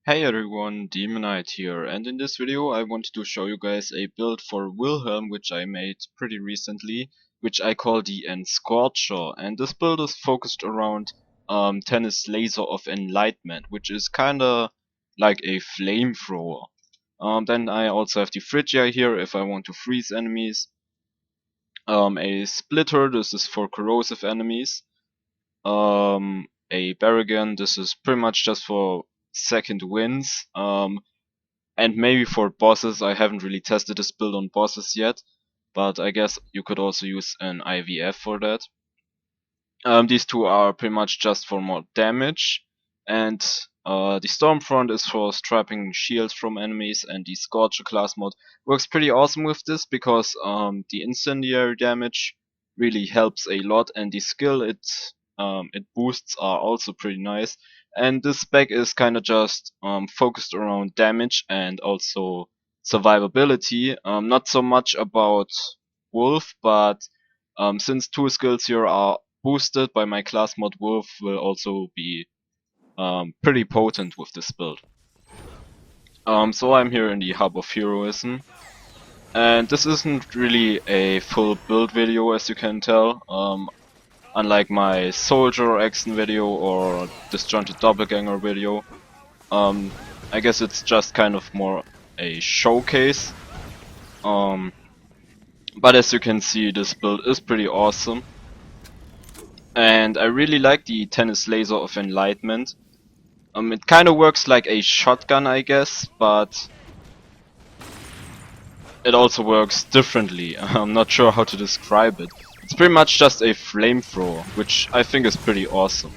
Hey everyone, Demonite here, and in this video I wanted to show you guys a build for Wilhelm which I made pretty recently, which I call the Enscorcher, and this build is focused around Tannis Laser of Enlightement, which is kinda like a flamethrower. Then I also have the Phrygia here if I want to freeze enemies, a Splitter, this is for corrosive enemies, a Barragan, this is pretty much just for second wins, and maybe for bosses. I haven't really tested this build on bosses yet, but I guess you could also use an IVF for that. These two are pretty much just for more damage, and the Stormfront is for stripping shields from enemies, and the Scorcher class mod works pretty awesome with this because the incendiary damage really helps a lot, and the skill it boosts are also pretty nice. And this spec is kind of just focused around damage and also survivability, not so much about Wolf, but since two skills here are boosted by my class mod, Wolf will also be pretty potent with this build. So I'm here in the Hub of Heroism, and this isn't really a full build video as you can tell, unlike my Soldier Axton video or Disjointed Doppelganger video. I guess it's just kind of more a showcase, but as you can see this build is pretty awesome. And I really like the Tannis Laser of Enlightement. It kinda works like a shotgun, I guess, but it also works differently. I'm not sure how to describe it. It's pretty much just a flamethrower, which I think is pretty awesome.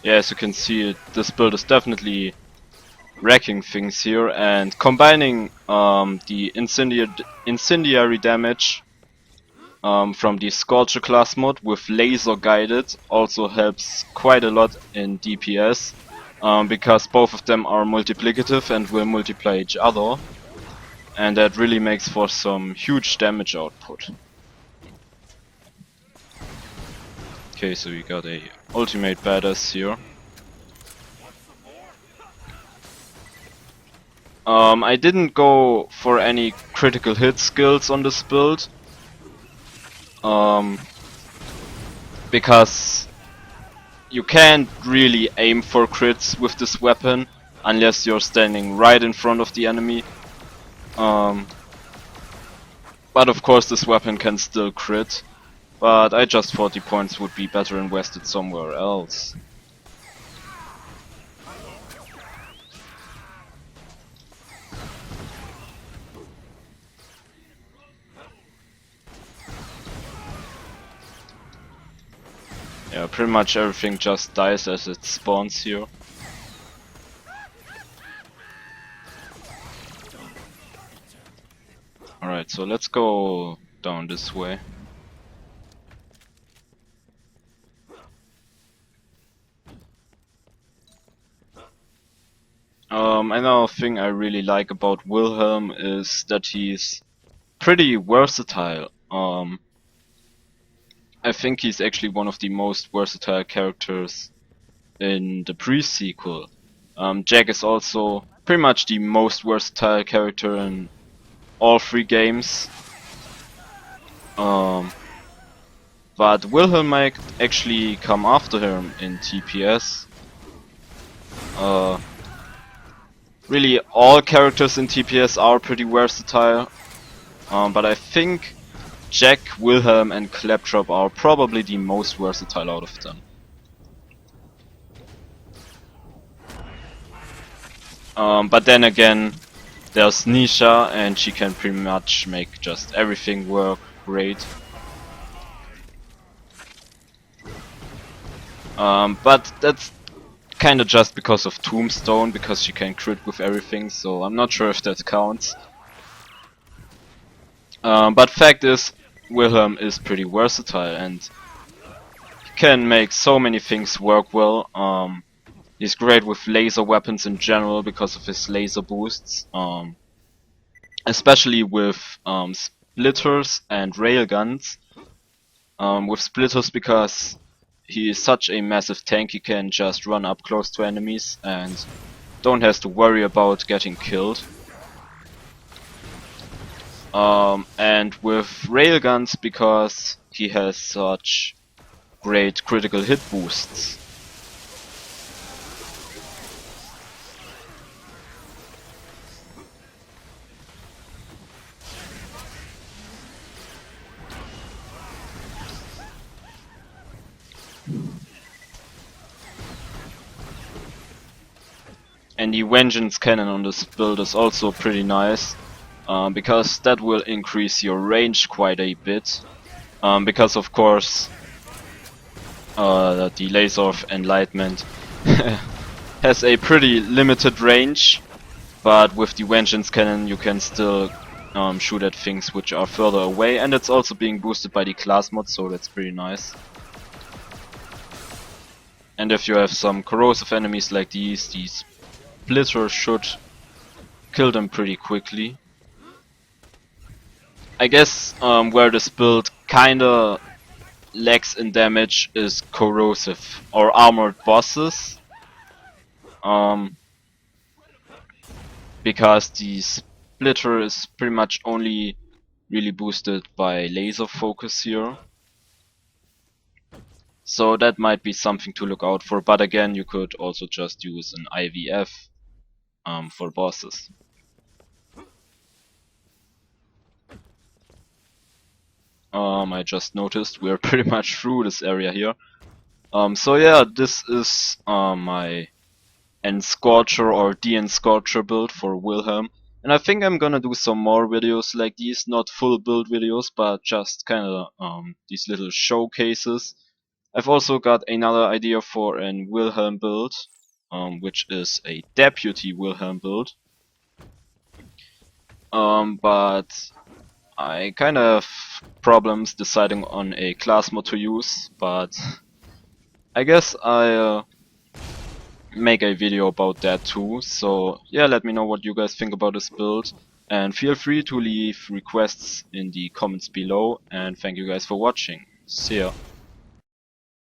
Yeah, as you can see, this build is definitely wrecking things here, and combining the incendiary damage from the Scorcher class mod with laser guided also helps quite a lot in DPS, because both of them are multiplicative and will multiply each other, and that really makes for some huge damage output. Okay, so we got a ultimate badass here. I didn't go for any critical hit skills on this build, because you can't really aim for crits with this weapon unless you're standing right in front of the enemy. But of course this weapon can still crit, but I just thought the points would be better invested somewhere else. Yeah, pretty much everything just dies as it spawns here. Alright, so let's go down this way. Another thing I really like about Wilhelm is that he's pretty versatile. I think he's actually one of the most versatile characters in the pre-sequel. Jack is also pretty much the most versatile character in all three games. But Wilhelm might actually come after him in TPS. Really, all characters in TPS are pretty versatile, but I think Jack, Wilhelm and Claptrap are probably the most versatile out of them. But then again, there's Nisha, and she can pretty much make just everything work great. But that's kinda just because of Tombstone, because she can crit with everything, so I'm not sure if that counts. But fact is, Wilhelm is pretty versatile and he can make so many things work well. He's great with laser weapons in general because of his laser boosts, especially with splitters and railguns. With splitters because he is such a massive tank, he can just run up close to enemies and don't have to worry about getting killed. And with railguns because he has such great critical hit boosts. And the Vengeance Cannon on this build is also pretty nice, because that will increase your range quite a bit. Because of course the Laser of Enlightement has a pretty limited range, but with the Vengeance Cannon you can still shoot at things which are further away, and it's also being boosted by the class mod, so that's pretty nice. And if you have some corrosive enemies like these splitters should kill them pretty quickly. I guess where this build kinda lacks in damage is corrosive or armored bosses. Because the splitter is pretty much only really boosted by laser focus here. So that might be something to look out for, but again you could also just use an IVF for bosses. I just noticed we're pretty much through this area here. So yeah, this is my Enscorcher or the Enscorcher build for Wilhelm. And I think I'm gonna do some more videos like these, not full build videos, but just kinda these little showcases. I've also got another idea for an Wilhelm build, which is a Deputy Wilhelm build. But I kind of have problems deciding on a class mod to use, but I guess I'll make a video about that too. So yeah, let me know what you guys think about this build, and feel free to leave requests in the comments below, and thank you guys for watching. See ya.